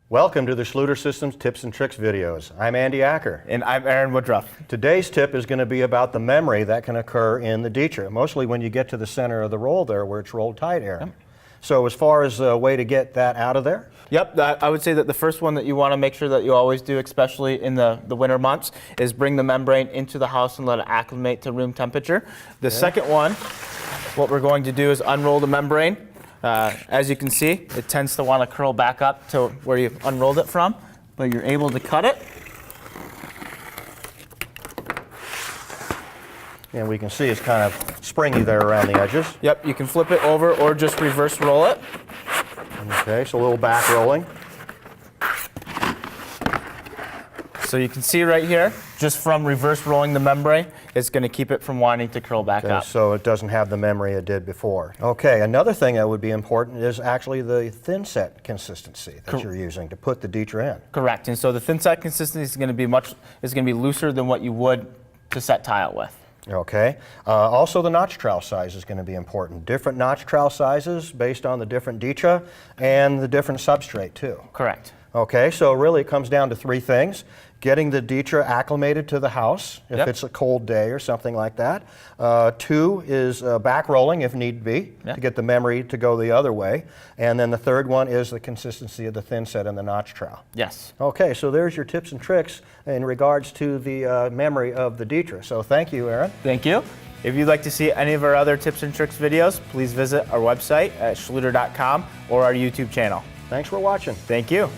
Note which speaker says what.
Speaker 1: Welcome to the Schluter-Systems Tips and Tricks videos. I'm Andy Acker.
Speaker 2: And I'm Aaron Woodruff.
Speaker 1: Today's tip is going to be about the memory that can occur in the DITRA, mostly when you get to the center of the roll there where it's rolled tight, Aaron. Yep. So as far as a way to get that out of there?
Speaker 2: Yep, I would say that the first one that you want to make sure that you always do, especially in the winter months, is bring the membrane into the house and let it acclimate to room temperature. The second one, what we're going to do is unroll the membrane. As you can see, it tends to want to curl back up to where you unrolled it from, but you're able to cut it.
Speaker 1: And we can see it's kind of springy there around the edges.
Speaker 2: Yep, you can flip it over or just reverse roll it.
Speaker 1: Okay, so a little back rolling.
Speaker 2: So you can see right here, just from reverse rolling the membrane, it's going to keep it from wanting to curl back up.
Speaker 1: So it doesn't have the memory it did before. Okay, another thing that would be important is actually the thin set consistency that you're using to put the DITRA in.
Speaker 2: Correct, and so the thin set consistency is going to be looser than what you would to set tile with.
Speaker 1: Okay. Also, the notch trowel size is going to be important. Different notch trowel sizes based on the different DITRA and the different substrate too.
Speaker 2: Correct.
Speaker 1: Okay, so really it comes down to three things. Getting the DITRA acclimated to the house if it's a cold day or something like that. Two is back rolling if need be to get the memory to go the other way. And then the third one is the consistency of the thin set and the notch trowel.
Speaker 2: Yes.
Speaker 1: Okay, so there's your tips and tricks in regards to the memory of the DITRA. So thank you, Aaron.
Speaker 2: Thank you. If you'd like to see any of our other tips and tricks videos, please visit our website at schluter.com or our YouTube channel.
Speaker 1: Thanks for watching.
Speaker 2: Thank you.